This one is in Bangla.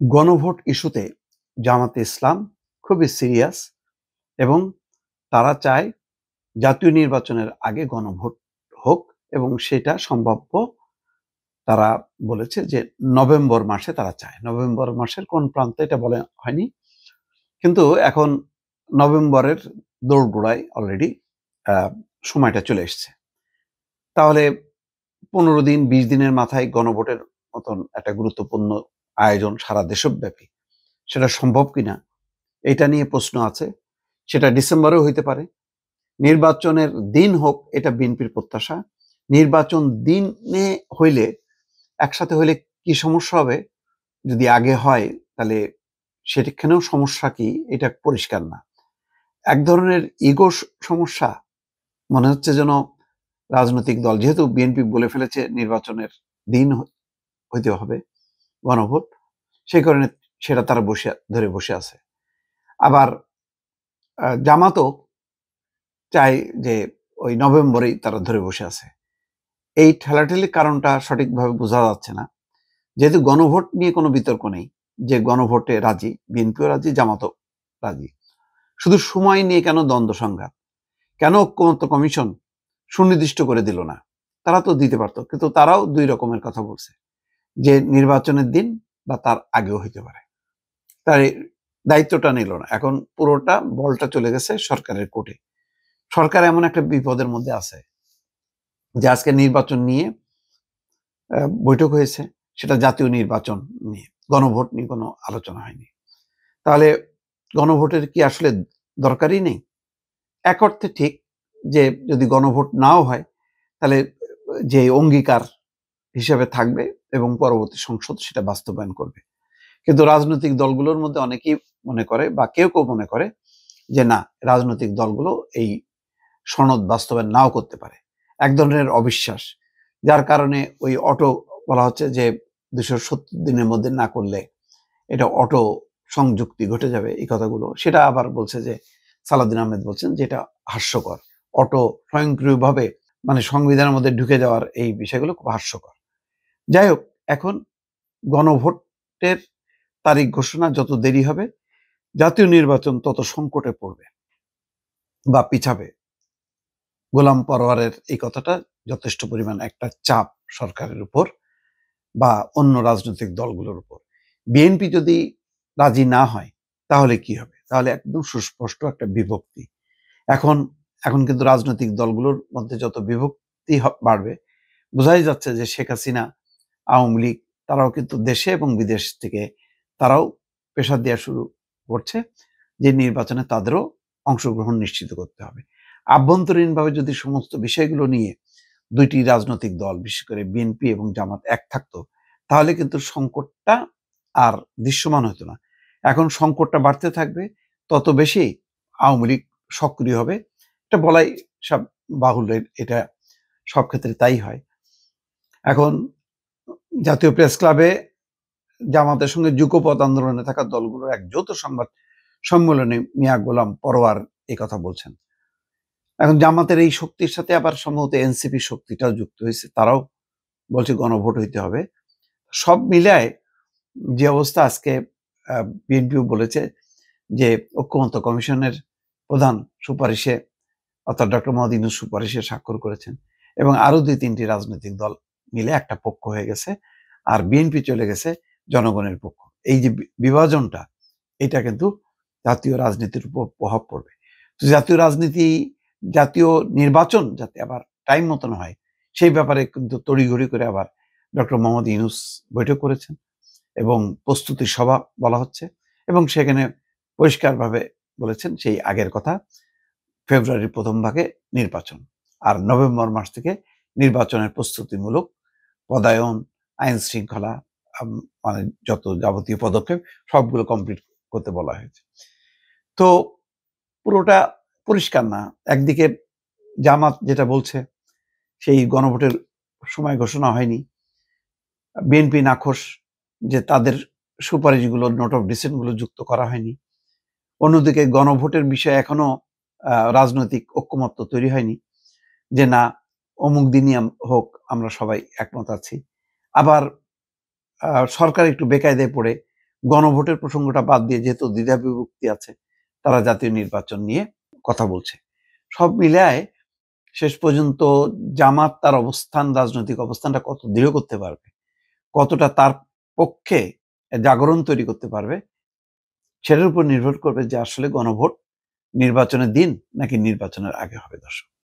গণভোট ইস্যুতে জামাতে ইসলাম খুবই সিরিয়াস এবং তারা চায় জাতীয় নির্বাচনের আগে গণভোট হোক এবং সেটা সম্ভাব্য। তারা বলেছে যে নভেম্বর মাসে তারা চায়। নভেম্বর মাসের কোন প্রান্তে এটা বলা হয়নি, কিন্তু এখন নভেম্বরের দোরগোড়ায় অলরেডি সময়টা চলে এসছে। তাহলে 15 দিন 20 দিনের মাথায় গণভোটের মতন একটা গুরুত্বপূর্ণ আয়োজন সারা দেশব্যাপী, সেটা সম্ভব কিনা এটা নিয়ে প্রশ্ন আছে। সেটা ডিসেম্বরেও হইতে পারে। নির্বাচনের দিন হোক, এটা বিএনপির প্রত্যাশা। নির্বাচন দিনে হইলে, একসাথে হইলে কি সমস্যা হবে? যদি আগে হয় তাহলে সেখানেও সমস্যা কি, এটা পরিষ্কার না। এক ধরনের ইগো সমস্যা মনে হচ্ছে, যেন রাজনৈতিক দল, যেহেতু বিএনপি বলে ফেলেছে নির্বাচনের দিন হইতে হবে গণভোট, সেই কারণে সেটা তারা ধরে বসে আছে। আবার জামাতও চাই যে ওই নভেম্বরেই তারা ধরে বসে আছে। এই ঠেলাঠেলির কারণটা সঠিকভাবে বোঝা যাচ্ছে না, যেহেতু গণভোট নিয়ে কোনো বিতর্ক নেই, যে গণভোটে রাজি, বিএনপিও রাজি, জামাতও রাজি। শুধু সময় নিয়ে কেন দ্বন্দ্ব সংঘাত? কেন ঐক্যমত্য কমিশন সুনির্দিষ্ট করে দিল না? তারা তো দিতে পারতো, কিন্তু তারাও দুই রকমের কথা বলছে, যে নির্বাচনের দিন বা তার আগেও হইতে পারে। তার দায়িত্বটা নিল না। এখন পুরোটা বলটা চলে গেছে সরকারের কোর্টে। সরকার এমন একটা বিপদের মধ্যে আছে যে আজকে নির্বাচন নিয়ে বৈঠক হয়েছে, সেটা জাতীয় নির্বাচন নিয়ে, গণভোট নিয়ে কোনো আলোচনা হয়নি। তাহলে গণভোটের কি আসলে দরকারই নেই? এক অর্থে ঠিক, যে যদি গণভোট নাও হয় তাহলে যে অঙ্গীকার হিসেবে থাকবে এবং পরবর্তী সংসদ সেটা বাস্তবায়ন করবে। কিন্তু রাজনৈতিক দলগুলোর মধ্যে অনেকেই মনে করে, বা কেউ কেউ মনে করে যে না, রাজনৈতিক দলগুলো এই সনদ বাস্তবায়ন নাও করতে পারে। এক ধরনের অবিশ্বাস, যার কারণে ওই অটো বলা হচ্ছে যে 270 দিনের মধ্যে না করলে এটা অটো সংযুক্তি ঘটে যাবে, এই কথাগুলো। সেটা আবার বলছে যে, সালাউদ্দিন আহমেদ বলছেন যে এটা হাস্যকর। অটো স্বয়ংক্রিয়ভাবে মানে সংবিধানের মধ্যে ঢুকে যাওয়ার এই বিষয়গুলো খুব হাস্যকর। যাই হোক, এখন গণভোটের তারিখ ঘোষণা যত দেরি হবে, জাতীয় নির্বাচন তত সংকটে পড়বে বা পিছাবে। গোলাম পরোয়ারের এই কথাটা যথেষ্ট পরিমাণ একটা চাপ সরকারের উপর বা অন্য রাজনৈতিক দলগুলোর উপর। বিএনপি যদি রাজি না হয় তাহলে কি হবে? তাহলে একদম সুস্পষ্ট একটা বিভক্তি। এখন এখন কিন্তু রাজনৈতিক দলগুলোর মধ্যে যত বিভক্তি বাড়বে, বোঝাই যাচ্ছে যে শেখ হাসিনা, আওয়ামী লীগ, তারাও কিন্তু দেশে এবং বিদেশ থেকে তারাও প্রেসার দেওয়া শুরু করছে যে নির্বাচনে তাদেরও অংশগ্রহণ নিশ্চিত করতে হবে। আভ্যন্তরীণভাবে যদি সমস্ত বিষয়গুলো নিয়ে দুইটি রাজনৈতিক দল, বিশেষ করে বিএনপি এবং জামাত এক থাকতো, তাহলে কিন্তু সংকটটা আর দৃশ্যমান হতো না। এখন সংকটটা বাড়তে থাকবে, তত বেশি আওয়ামী লীগ সক্রিয় হবে। এটা বলাই সব বাহুল্য, এটা সব ক্ষেত্রে তাই হয়। এখন জাতীয় প্রেস ক্লাবে জামাতের সঙ্গে যুগপৎ আন্দোলনে থাকা দলগুলোর এক যৌথ সংবাদ সম্মেলনে মিয়া গোলাম পরোয়ার এই কথা বলছেন। এখন জামাতের এই শক্তির সাথে আবার সম্ভবত এনসিপি শক্তিটাও যুক্ত হয়েছে, তারাও বলছে গণভোট হইতে হবে। সব মিলায় যে অবস্থা, আজকে বিএনপিও বলেছে যে ঐক্যমত্য কমিশনের প্রধান সুপারিশে, অর্থাৎ ডক্টর মোহাম্মদ ইউনূস সুপারিশে স্বাক্ষর করেছেন, এবং আরো 2-3টি রাজনৈতিক দল মিলে একটা পক্ষ হয়ে গেছে, আর বিএনপি চলে গেছে জনগণের পক্ষ। এই যে বিভাজনটা, এটা কিন্তু জাতীয় রাজনীতির উপর প্রভাব পড়বে। তো জাতীয় নির্বাচন যাতে আবার টাইম মতন হয়, সেই ব্যাপারে কিন্তু তড়িঘড়ি করে আবার ডক্টর মোহাম্মদ ইউনূস বৈঠক করেছেন এবং প্রস্তুতি সভা বলা হচ্ছে, এবং সেখানে পরিষ্কারভাবে বলেছেন সেই আগের কথা, ফেব্রুয়ারির প্রথম ভাগে নির্বাচন, আর নভেম্বর মাস থেকে নির্বাচনের প্রস্তুতিমূলক পদায়ন, আইন শৃঙ্খলা, মানে যত যাবতীয় পদক্ষেপ সবগুলো কমপ্লিট করতে বলা হয়েছে। তো পুরোটা পরিষ্কার না। একদিকে জামাত যেটা বলছে, সেই গণভোটের সময় ঘোষণা হয়নি, বিএনপি নাখোশ যে তাদের সুপারিশগুলো, নোট অফ ডিসেন্টগুলো যুক্ত করা হয়নি। অন্যদিকে গণভোটের বিষয়ে এখনো রাজনৈতিক ঐক্যমত্য তৈরি হয়নি, যে না, অমুক দিনই হোক, আমরা সবাই একমত আছি। আবার সরকার একটু বেকায়দায় পড়ে গণভোটের প্রসঙ্গটা বাদ দিয়ে যেহেতু দ্বিধা বিভক্তি আছে, তারা জাতীয় নির্বাচন নিয়ে কথা বলছে। সব মিলায় শেষ পর্যন্ত জামাত তার রাজনৈতিক অবস্থানটা কত দৃঢ় করতে পারবে, কতটা তার পক্ষে জাগরণ তৈরি করতে পারবে, সেটার উপর নির্ভর করবে যে আসলে গণভোট নির্বাচনের দিন নাকি নির্বাচনের আগে হবে। দর্শক।